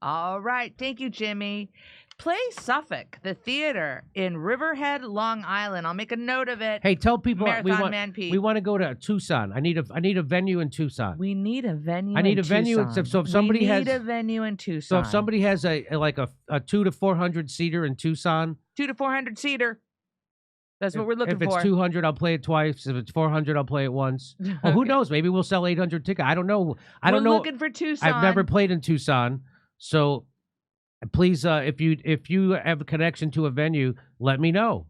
All right. Thank you, Jimmy. Play Suffolk, the theater in Riverhead, Long Island. I'll make a note of it. Hey, tell people Marathon Man Pete. we want to go to Tucson. I need a venue in Tucson. We need a venue. I need a venue. Tucson. So if somebody we need a venue in Tucson. So if somebody has a 200 to 400 seater in Tucson, 200 to 400 seater. That's what we're looking for. If it's 200, I'll play it twice. If it's 400, I'll play it once. Okay. Well, who knows? Maybe we'll sell 800 tickets. I don't know. I don't know. We're looking for Tucson. I've never played in Tucson, so please, if you have a connection to a venue, let me know.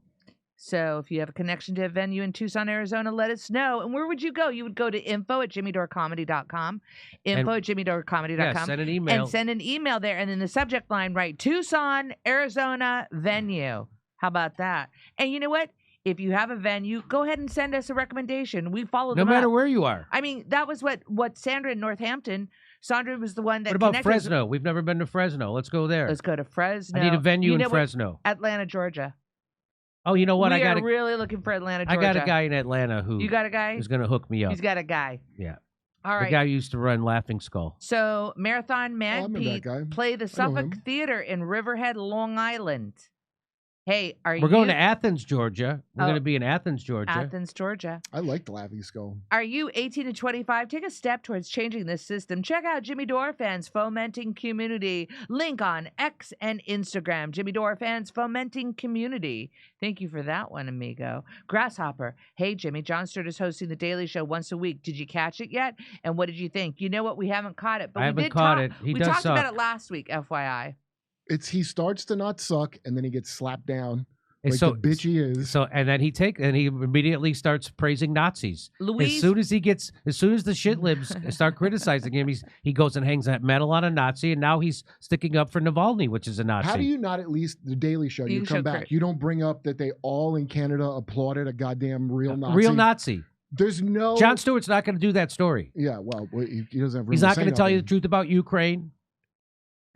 So if you have a connection to a venue in Tucson, Arizona, let us know. And where would you go? You would go to info@jimmydorecomedy.com. Info@jimmydorecomedy.com. Yeah, send an email. And send an email there. And in the subject line, write Tucson, Arizona venue. How about that? And you know what? If you have a venue, go ahead and send us a recommendation. We follow them No matter up. where you are. I mean, that was what Sandra in Northampton. Sandra was the one that. What about connected Fresno? We've never been to Fresno. Let's go there. Let's go to Fresno. I need a venue in Fresno. Atlanta, Georgia. Oh, you know what? We are really looking for Atlanta, Georgia. I got a guy in Atlanta who. You got a guy? Who's going to hook me up. He's got a guy. Yeah. All right. The guy who used to run Laughing Skull. So, Marathon Man Pete play the Suffolk Theater in Riverhead, Long Island. Hey, We're going to Athens, Georgia. We're going to be in Athens, Georgia. Athens, Georgia. I like the Laughing Skull. Are you 18 to 25? Take a step towards changing this system. Check out Jimmy Dore Fans Fomenting Community. Link on X and Instagram. Jimmy Dore Fans Fomenting Community. Thank you for that one, amigo. Grasshopper. Hey, Jimmy. Jon Stewart is hosting The Daily Show once a week. Did you catch it yet? And what did you think? You know what? We haven't caught it, but I haven't caught it. We talked about it last week, FYI. He starts to not suck, and then he gets slapped down. Like the bitch he is. So and then he immediately starts praising Nazis. Louise, as soon as the shit libs start criticizing him, he goes and hangs that medal on a Nazi, and now he's sticking up for Navalny, which is a Nazi. How do you not at least the Daily Show? You come back. You don't bring up that they all in Canada applauded a goddamn real Nazi. Real Nazi. There's no. Jon Stewart's not going to do that story. Yeah, well, he doesn't have. He's not going to tell you the truth about Ukraine.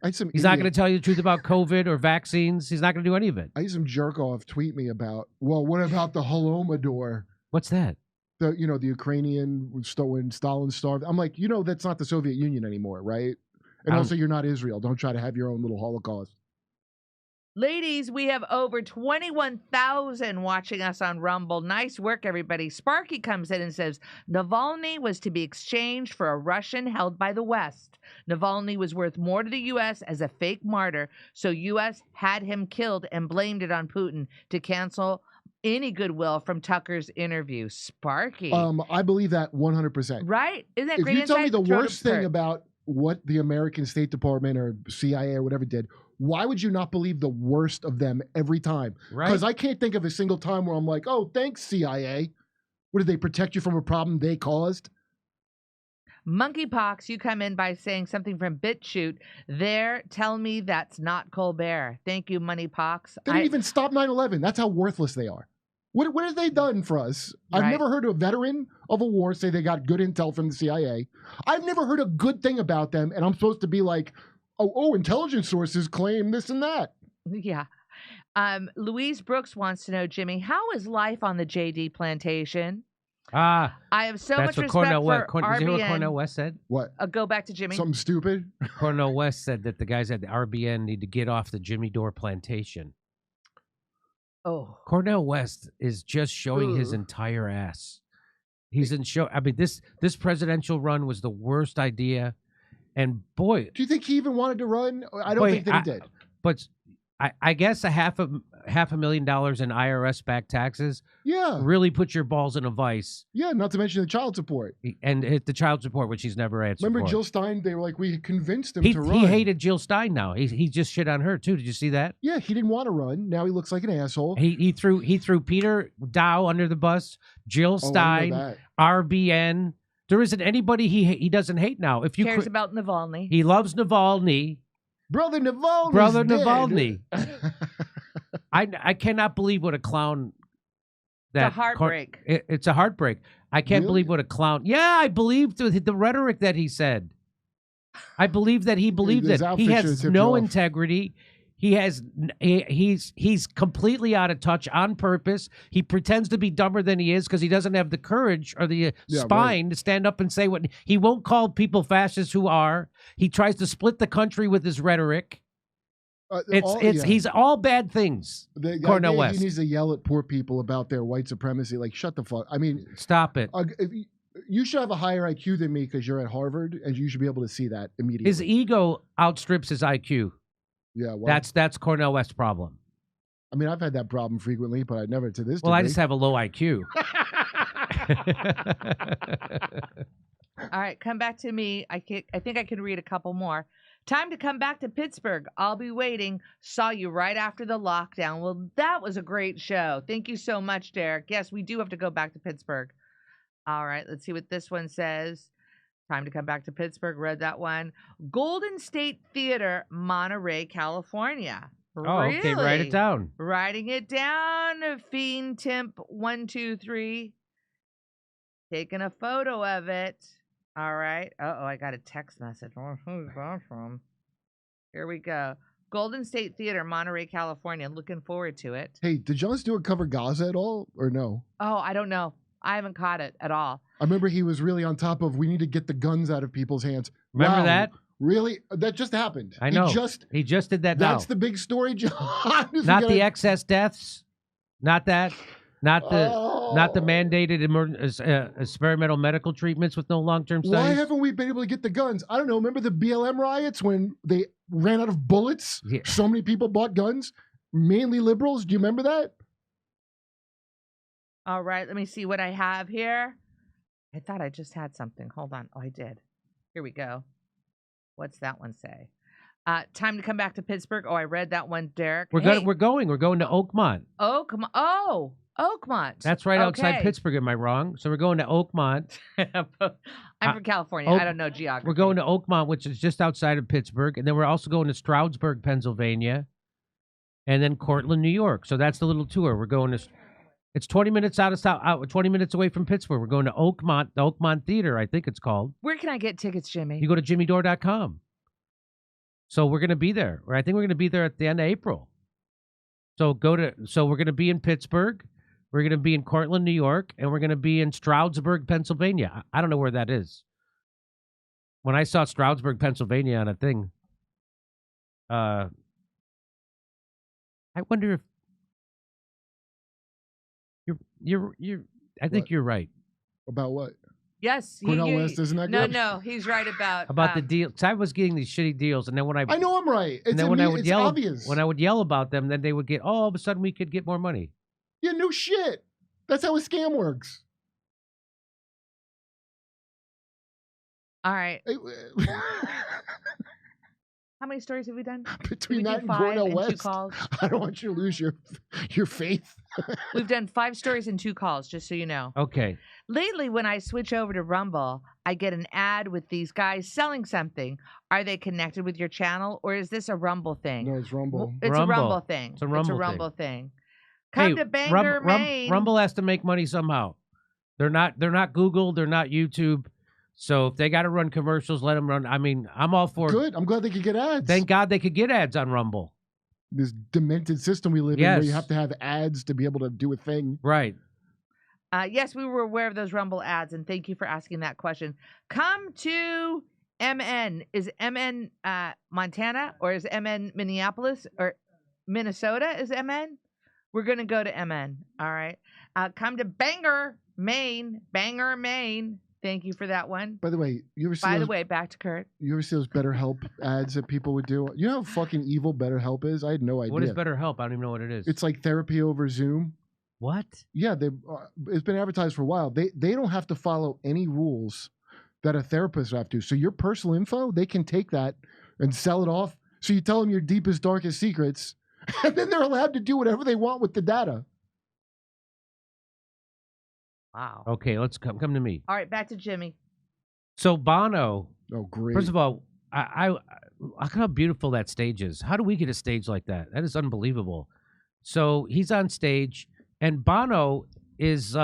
He's not going to tell you the truth about COVID or vaccines. He's not going to do any of it. I had some jerk off tweet me about, well, what about the Holodomor? What's that? The Ukrainian when Stalin starved. I'm like, that's not the Soviet Union anymore, right? And also, you're not Israel. Don't try to have your own little Holocaust. Ladies, we have over 21,000 watching us on Rumble. Nice work, everybody. Sparky comes in and says, Navalny was to be exchanged for a Russian held by the West. Navalny was worth more to the U.S. as a fake martyr, so U.S. had him killed and blamed it on Putin to cancel any goodwill from Tucker's interview. Sparky. I believe that 100%. Right? Isn't that great? If you tell me the worst thing about what the American State Department or CIA or whatever did, why would you not believe the worst of them every time? Right. Because I can't think of a single time where I'm like, oh, thanks, CIA. What, did they protect you from a problem they caused? Monkeypox, you come in by saying something from BitChute. There, tell me that's not Colbert. Thank you, Moneypox. They didn't even stop 9/11. That's how worthless they are. What have they done for us? I've never heard a veteran of a war say they got good intel from the CIA. I've never heard a good thing about them, and I'm supposed to be like, oh, intelligence sources claim this and that. Yeah. Louise Brooks wants to know, Jimmy, how is life on the JD plantation? I have so much respect for RBN. You know what Cornel West said? What? Go back to Jimmy. Something stupid? Cornel West said that the guys at the RBN need to get off the Jimmy Dore plantation. Oh. Cornel West is just showing his entire ass. He's in show. I mean, this presidential run was the worst idea. And boy, do you think he even wanted to run? I don't think that he did. But I guess $500,000 in IRS back taxes. Yeah, really put your balls in a vice. Yeah, not to mention the child support and the child support, which he's never answered. Remember Jill Stein? They were like, we convinced him to run. He hated Jill Stein. Now he just shit on her too. Did you see that? Yeah, he didn't want to run. Now he looks like an asshole. He threw Peter Dow under the bus. Jill Stein, RBN. There isn't anybody he doesn't hate now. If you cares about Navalny, he loves Navalny. Brother Navalny. I cannot believe what a clown. It's a heartbreak. It's a heartbreak. I can't believe what a clown. Yeah, I believe the rhetoric that he said. I believe that he believed it. He has no integrity. He's completely out of touch on purpose. He pretends to be dumber than he is because he doesn't have the courage or the spine to stand up and say what he won't call people fascists who are. He tries to split the country with his rhetoric. He's all bad things. Cornel West. He needs to yell at poor people about their white supremacy. Like, shut the fuck. I mean, stop it. You should have a higher IQ than me because you're at Harvard, and you should be able to see that immediately. His ego outstrips his IQ. Yeah, well, that's Cornel West's problem. I mean, I've had that problem frequently, but I never to this. Well, degree. I just have a low IQ. All right, come back to me. I think I can read a couple more. Time to come back to Pittsburgh. I'll be waiting. Saw you right after the lockdown. Well, that was a great show. Thank you so much, Derek. Yes, we do have to go back to Pittsburgh. All right, let's see what this one says. Time to come back to Pittsburgh. Read that one. Golden State Theater, Monterey, California. Oh, really? okay. Write it down. Writing it down. Fiend Timp 123. Taking a photo of it. All right. Uh-oh, I got a text message. Oh, who's that from? Here we go. Golden State Theater, Monterey, California. Looking forward to it. Hey, did John Stewart cover Gaza at all, or no? Oh, I don't know. I haven't caught it at all. I remember he was really on top of we need to get the guns out of people's hands. Remember that? Really? That just happened. I know. He just did that now. That's the big story, John. Not the excess deaths. Not that. Not the mandated experimental medical treatments with no long-term studies. Why haven't we been able to get the guns? I don't know. Remember the BLM riots when they ran out of bullets? Yeah. So many people bought guns, mainly liberals. Do you remember that? All right, let me see what I have here. I thought I just had something. Hold on. Oh, I did. Here we go. What's that one say? Time to come back to Pittsburgh. Oh, I read that one, Derek. We're going to Oakmont. Oakmont. That's right outside Pittsburgh. Am I wrong? So we're going to Oakmont. I'm from California. I don't know geography. We're going to Oakmont, which is just outside of Pittsburgh, and then we're also going to Stroudsburg, Pennsylvania, and then Cortland, New York. So that's the little tour. We're going to. It's 20 minutes 20 minutes away from Pittsburgh. We're going to Oakmont, the Oakmont Theater, I think it's called. Where can I get tickets, Jimmy? You go to jimmydore.com. So we're going to be there. Or I think we're going to be there at the end of April. So we're going to be in Pittsburgh. We're going to be in Cortland, New York, and we're going to be in Stroudsburg, Pennsylvania. I don't know where that is. When I saw Stroudsburg, Pennsylvania on a thing, I wonder if I think you're right. About what? Yes. Cornel West isn't that good? No, he's right about the deal. Because I was getting these shitty deals, and then when I know I'm right. It's obvious. When I would yell about them, then they would get, all of a sudden we could get more money. Yeah, no shit. That's how a scam works. All right. How many stories have we done? Between that and Cornel West, I don't want you to lose your faith. We've done 5 stories and 2 calls, just so you know. Okay. Lately, when I switch over to Rumble, I get an ad with these guys selling something. Are they connected with your channel, or is this a Rumble thing? No, it's Rumble. It's a Rumble thing. It's a Rumble thing. Come to Bangor, Maine. Rumble has to make money somehow. They're not Google. They're not YouTube. So if they got to run commercials, let them run. I mean, I'm all for it. Good. I'm glad they could get ads. Thank God they could get ads on Rumble. This demented system we live in where you have to have ads to be able to do a thing. Right. Yes, we were aware of those Rumble ads, and thank you for asking that question. Come to MN. Is MN Montana, or is MN Minneapolis, or Minnesota is MN? We're going to go to MN. All right. Come to Bangor, Maine. Bangor, Maine. Thank you for that one. By the way, back to Kurt. You ever see those BetterHelp ads that people would do? You know how fucking evil BetterHelp is? I had no idea. What is BetterHelp? I don't even know what it is. It's like therapy over Zoom. What? Yeah, it's been advertised for a while. They don't have to follow any rules that a therapist have to. So your personal info, they can take that and sell it off. So you tell them your deepest, darkest secrets, and then they're allowed to do whatever they want with the data. Wow. Okay, let's come to me. All right, back to Jimmy. So Bono. Oh, great. First of all, I look how beautiful that stage is. How do we get a stage like that? That is unbelievable. So he's on stage, and Bono is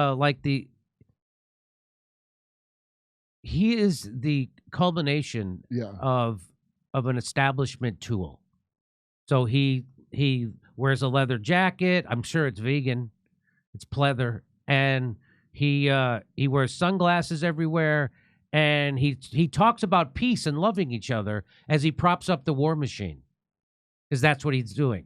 he is the culmination of an establishment tool. So he wears a leather jacket. I'm sure it's vegan. It's pleather. And he wears sunglasses everywhere. And he talks about peace and loving each other as he props up the war machine. Because that's what he's doing.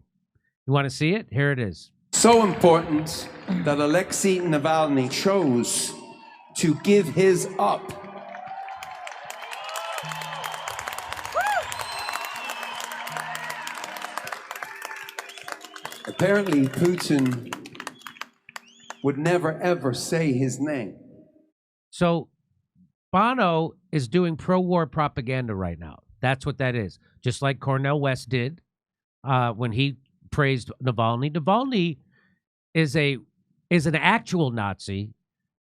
You want to see it? Here it is. So important that Alexei Navalny chose to give his up. Apparently, Putin would never, ever say his name. So Bono is doing pro-war propaganda right now. That's what that is. Just like Cornel West did when he praised Navalny. Navalny is an actual Nazi,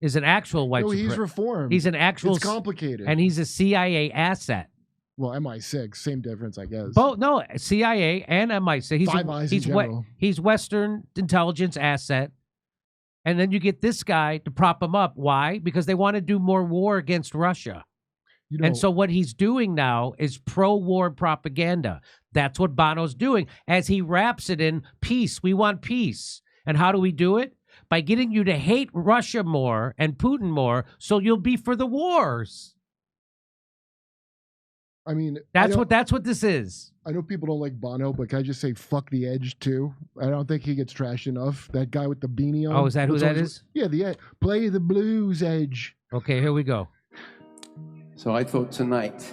is an actual white supremacist. He's reformed. He's an actual. It's complicated. And he's a CIA asset. Well, MI6, same difference, I guess. Both, no, CIA and MI6. He's Western intelligence asset. And then you get this guy to prop him up. Why? Because they want to do more war against Russia. And so what he's doing now is pro-war propaganda. That's what Bono's doing as he wraps it in peace. We want peace. And how do we do it? By getting you to hate Russia more and Putin more so you'll be for the wars. I mean, that's what this is. I know people don't like Bono, but can I just say fuck the Edge too? I don't think he gets trashed enough. That guy with the beanie on. Oh, is that who that is? Yeah, the Edge. Play the blues, Edge. Okay, here we go. So I thought tonight,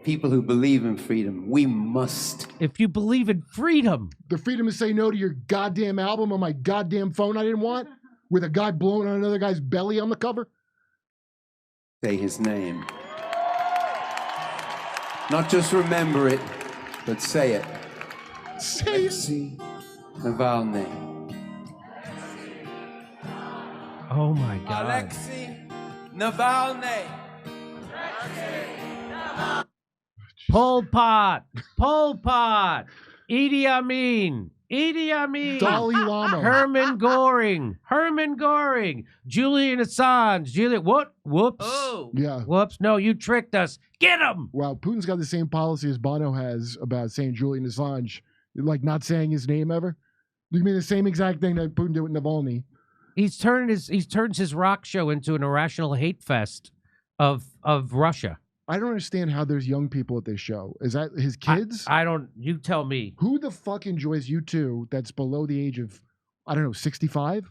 people who believe in freedom, we must. If you believe in freedom. The freedom to say no to your goddamn album on my goddamn phone I didn't want, with a guy blowing on another guy's belly on the cover. Say his name. Not just remember it, but say it. Say Alexei Navalny. Oh my God. Alexei Navalny. Pol Pot. Pol Pot. Idi Amin. Idi Amin. Dalai Lama. Herman Goring. Julian Assange. What? Whoops. Oh. Yeah. Whoops. No, you tricked us. Get him. Wow, Putin's got the same policy as Bono has about saying Julian Assange, like not saying his name ever. You mean the same exact thing that Putin did with Navalny? He's turned his rock show into an irrational hate fest of Russia. I don't understand how there's young people at this show. Is that his kids? I don't. You tell me. Who the fuck enjoys U2 that's below the age of, I don't know, 65?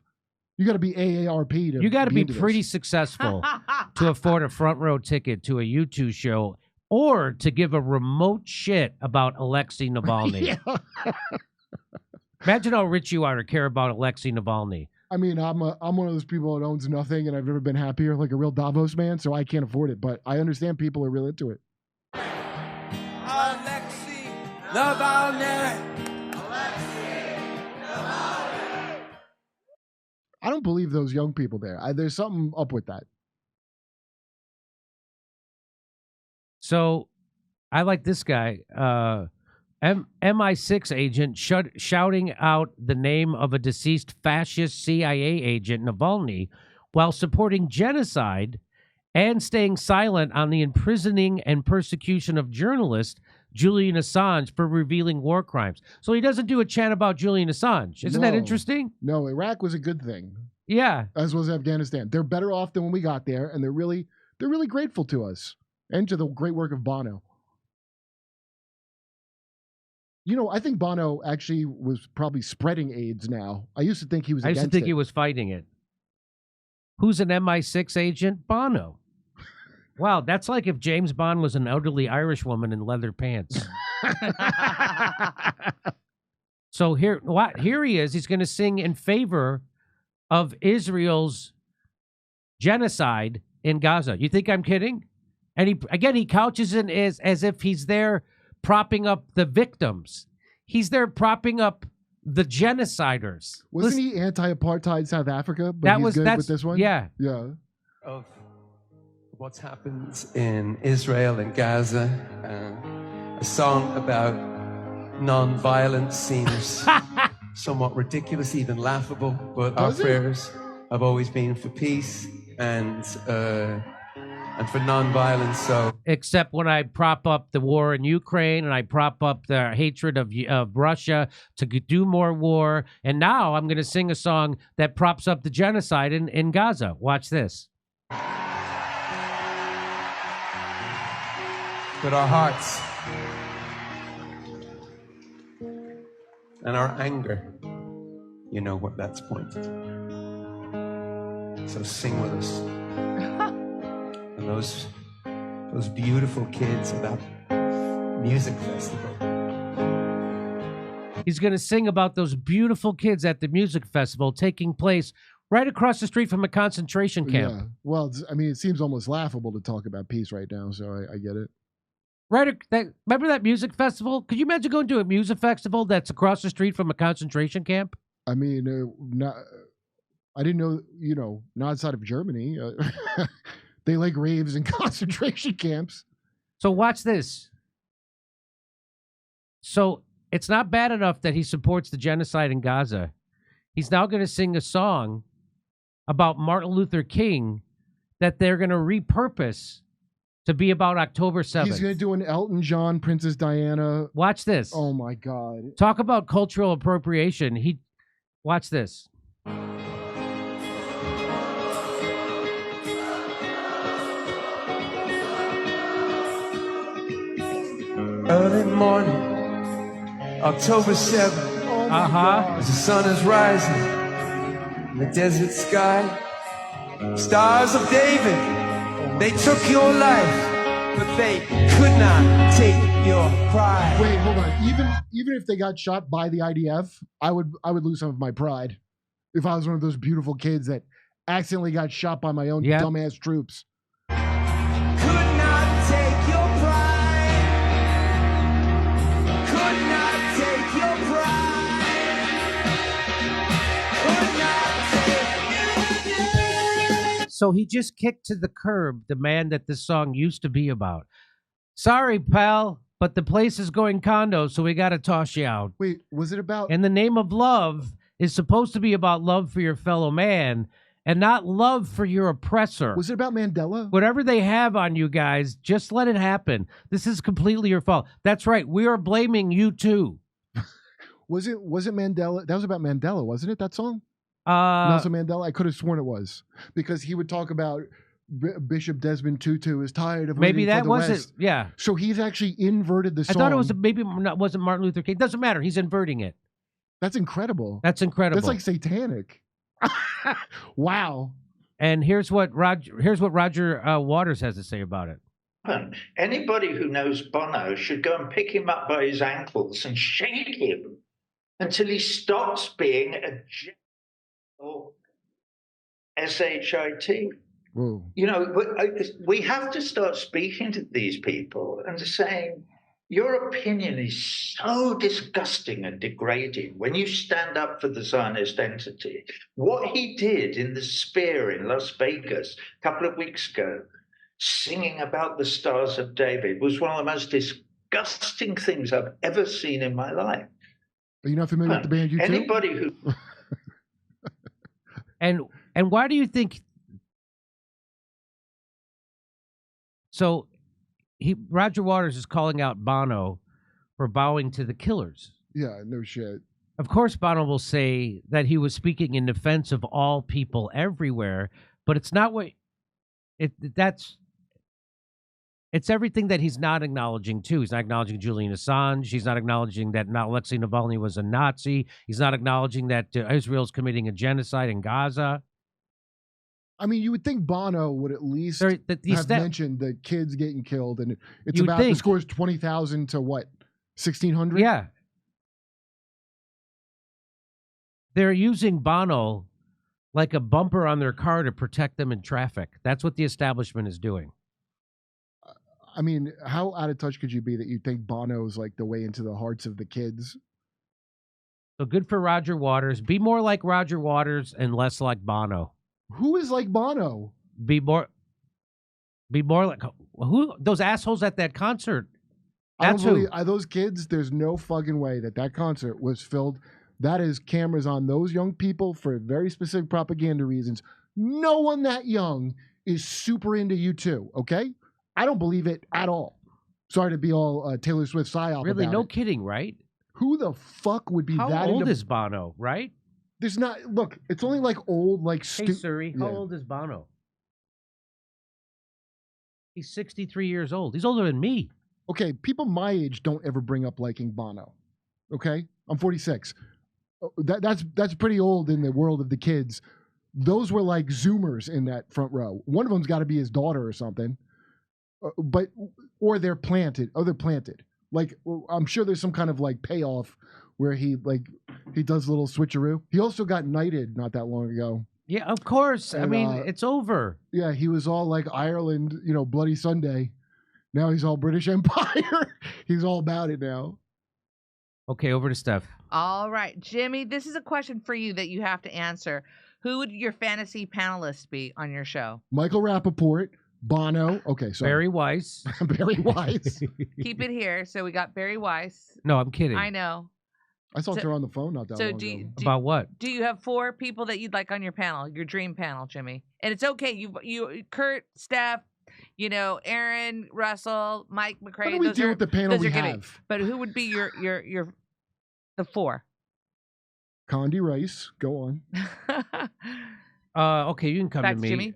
You got to be AARP to. You got to be pretty this. successful to afford a front row ticket to a U2 show, or to give a remote shit about Alexei Navalny. Yeah. Imagine how rich you are to care about Alexei Navalny. I mean, I'm one of those people that owns nothing, and I've never been happier, like a real Davos man, so I can't afford it. But I understand people are real into it. Alexei Navalny. I don't believe those young people there. There's something up with that. So, I like this guy, MI6 agent shouting out the name of a deceased fascist CIA agent, Navalny, while supporting genocide and staying silent on the imprisoning and persecution of journalist Julian Assange for revealing war crimes. So he doesn't do a chant about Julian Assange. Isn't that interesting? No, Iraq was a good thing. Yeah. As was Afghanistan. They're better off than when we got there, and they're really grateful to us and to the great work of Bono. You know, I think Bono actually was probably spreading AIDS now. I used to think he was against it. I used to think he was fighting it. Who's an MI6 agent? Bono. Wow, that's like if James Bond was an elderly Irish woman in leather pants. So here he is. He's going to sing in favor of Israel's genocide in Gaza. You think I'm kidding? And he couches it as if he's there propping up the victims. He's there propping up the genociders. Wasn't he anti-apartheid South Africa? But he's good with this one? Yeah. Yeah. Of what's happened in Israel and Gaza. A song about non-violence seems somewhat ridiculous, even laughable, but our prayers have always been for peace and and for non-violence. So, except when I prop up the war in Ukraine and I prop up the hatred of Russia to do more war. And now I'm going to sing a song that props up the genocide in Gaza. Watch this. but our hearts and our anger, you know what that's pointed. So sing with us. And those beautiful kids at that music festival. He's going to sing about those beautiful kids at the music festival taking place right across the street from a concentration camp. Yeah. Well, I mean, it seems almost laughable to talk about peace right now, so I get it. Remember that music festival? Could you imagine going to a music festival that's across the street from a concentration camp? I mean, I didn't know, not outside of Germany. They like raves and concentration camps. So watch this. So it's not bad enough that he supports the genocide in Gaza. He's now going to sing a song about Martin Luther King that they're going to repurpose to be about October 7th. He's going to do an Elton John, Princess Diana. Watch this. Oh, my God. Talk about cultural appropriation. Watch this. Early morning, October 7th. Oh my God. As the sun is rising in the desert sky, stars of David, they took your life, but they could not take your pride. Wait, hold on. Even if they got shot by the IDF, I would lose some of my pride if I was one of those beautiful kids that accidentally got shot by my own dumbass troops. Could not take your pride. Could not take your pride. Could not take. So he just kicked to the curb the man that this song used to be about. Sorry, pal, but the place is going condo, so we got to toss you out. Wait, was it about... In the name of love is supposed to be about love for your fellow man and not love for your oppressor. Was it about Mandela? Whatever they have on you guys, just let it happen. This is completely your fault. That's right. We are blaming you too. Was it Mandela? That was about Mandela, wasn't it, that song? Nelson Nelson Mandela? I could have sworn it was. Because he would talk about Bishop Desmond Tutu is tired of maybe waiting for that the was West. it. Yeah. So he's actually inverted the I song. thought it was wasn't Martin Luther King. Doesn't matter. He's inverting it. That's incredible. That's incredible. That's like satanic. Wow. And here's what Roger Waters has to say about it. Anybody who knows Bono should go and pick him up by his ankles and shake him until he stops being a gentle SHIT. Whoa. We have to start speaking to these people and saying, your opinion is so disgusting and degrading when you stand up for the Zionist entity. What he did in the Sphere in Las Vegas a couple of weeks ago, singing about the Stars of David, was one of the most disgusting things I've ever seen in my life. Are you not familiar with the band U2? Anybody who... And why do you think... So... Roger Waters is calling out Bono for bowing to the killers. Yeah, no shit. Of course, Bono will say that he was speaking in defense of all people everywhere, but it's not what it's everything that he's not acknowledging too. He's not acknowledging Julian Assange. He's not acknowledging that Alexei Navalny was a Nazi. He's not acknowledging that Israel's committing a genocide in Gaza. I mean, you would think Bono would at least have mentioned the kids getting killed, and it's about the score is 20,000 to what, 1,600? Yeah, they're using Bono like a bumper on their car to protect them in traffic. That's what the establishment is doing. I mean, how out of touch could you be that you think Bono is like the way into the hearts of the kids? So good for Roger Waters. Be more like Roger Waters and less like Bono. Who is like Bono? Be more like who? Those assholes at that concert. That's who. Those kids. There's no fucking way that concert was filled. That is cameras on those young people for very specific propaganda reasons. No one that young is super into U2, okay? I don't believe it at all. Sorry to be all Taylor Swift psyop Really, about no it. kidding, right? Who the fuck would be How that old into... is Bono, right? There's not... Look, it's only like old, like... Hey, Suri, how old is Bono? He's 63 years old. He's older than me. Okay, people my age don't ever bring up liking Bono. Okay? I'm 46. That's pretty old in the world of the kids. Those were like Zoomers in that front row. One of them's got to be his daughter or something. Or they're planted. Oh, they're planted. Like, I'm sure there's some kind of like payoff where he does a little switcheroo. He also got knighted not that long ago. Yeah, of course. And, I mean, it's over. Yeah, he was all like Ireland, Bloody Sunday. Now he's all British Empire. He's all about it now. Okay, over to Steph. All right, Jimmy, this is a question for you that you have to answer. Who would your fantasy panelists be on your show? Michael Rappaport, Bono. Okay, sorry. Barry Weiss. Barry Weiss. Keep it here. So we got Barry Weiss. No, I'm kidding. I know. I talked to her on the phone not that long ago. About what? Do you have 4 people that you'd like on your panel, your dream panel, Jimmy? And it's okay. You, Kurt, Steph, Aaron, Russell, Mike McCrae. How do we deal with the panel we giving. have? But who would be the 4? Condi Rice. Go on. Okay, you can come Back to to me. Jimmy.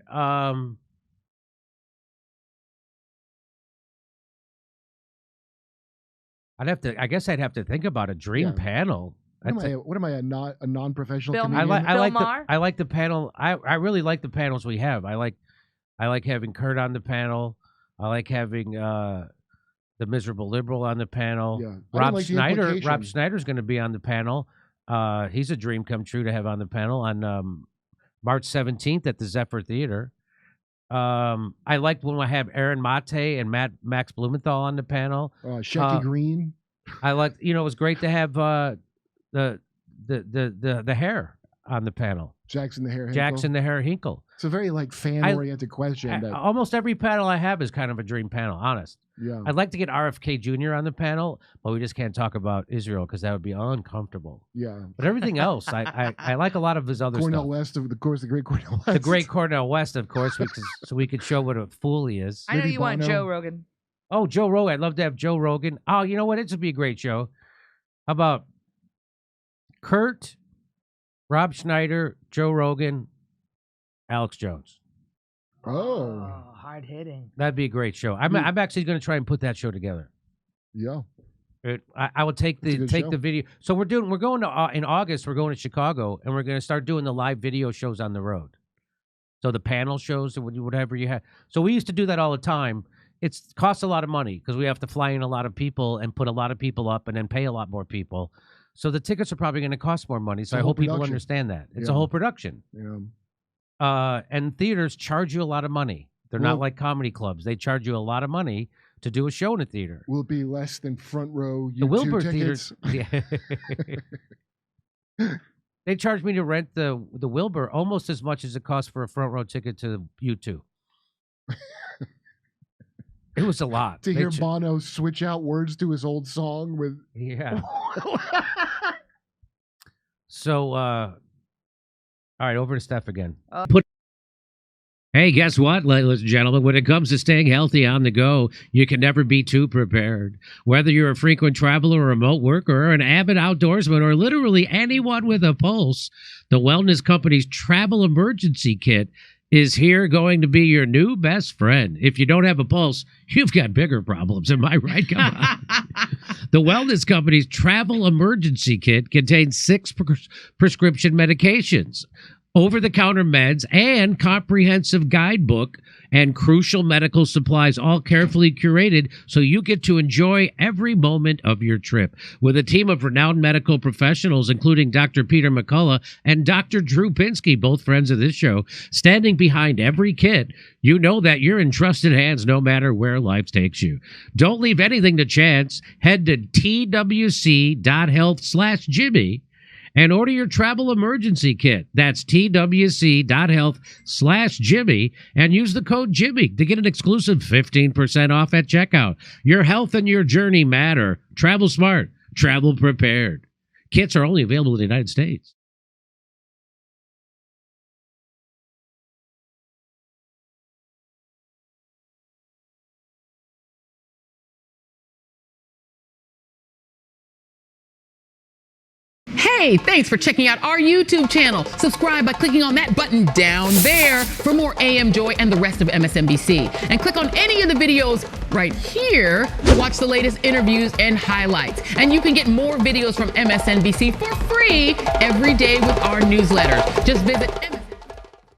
I guess I'd have to think about a dream panel. What am I, a non-professional Bill comedian? I like the panel. I really like the panels we have. I like having Kurt on the panel. I like having the miserable liberal on the panel. Yeah. Rob Schneider's going to be on the panel. He's a dream come true to have on the panel on March 17th at the Zephyr Theater. I like when I have Aaron Mate and Max Blumenthal on the panel. Shecky Green. I like, it was great to have the hair on the panel. Jackson the Hair Hinkle. It's a very fan-oriented question. Almost every panel I have is kind of a dream panel, honest. Yeah. I'd like to get RFK Jr. on the panel, but we just can't talk about Israel because that would be uncomfortable. Yeah. But everything else, I like a lot of his other Cornel stuff. West, of course, the great Cornel West. The great Cornel West, of course, so we could show what a fool he is. I know you want Joe Rogan. Oh, Joe Rogan. I'd love to have Joe Rogan. Oh, you know what? It would be a great show. How about Kurt, Rob Schneider, Joe Rogan, Alex Jones? Oh, hard hitting. That'd be a great show. I'm actually going to try and put that show together. Yeah. I will take the video. So we're going to in August. We're going to Chicago, and we're going to start doing the live video shows on the road. So the panel shows, whatever you have. So we used to do that all the time. It costs a lot of money because we have to fly in a lot of people and put a lot of people up and then pay a lot more people. So the tickets are probably going to cost more money. So I hope people understand that. It's a whole production. Yeah. And theaters charge you a lot of money. They're not like comedy clubs. They charge you a lot of money to do a show in a theater. Will it be less than front row the Wilbur tickets? Theaters. Yeah. They charged me to rent the Wilbur almost as much as it cost for a front row ticket to U2. It was a lot. To hear Bono switch out words to his old song with... Yeah. So, all right, over to Steph again. Hey, guess what, ladies and gentlemen? When it comes to staying healthy on the go, you can never be too prepared. Whether you're a frequent traveler, a remote worker, or an avid outdoorsman, or literally anyone with a pulse, the Wellness Company's Travel Emergency Kit is here going to be your new best friend. If you don't have a pulse, you've got bigger problems. Am I right? Come on. The Wellness Company's Travel Emergency Kit contains 6 prescription medications, over-the-counter meds, and comprehensive guidebook and crucial medical supplies, all carefully curated so you get to enjoy every moment of your trip. With a team of renowned medical professionals, including Dr. Peter McCullough and Dr. Drew Pinsky, both friends of this show, standing behind every kit, you know that you're in trusted hands no matter where life takes you. Don't leave anything to chance. Head to twc.health/Jimmy and order your travel emergency kit. That's twc.health/Jimmy and use the code Jimmy to get an exclusive 15% off at checkout. Your health and your journey matter. Travel smart. Travel prepared. Kits are only available in the United States. Hey, thanks for checking out our YouTube channel. Subscribe by clicking on that button down there for more AM Joy and the rest of MSNBC. And click on any of the videos right here to watch the latest interviews and highlights. And you can get more videos from MSNBC for free every day with our newsletters. Just visit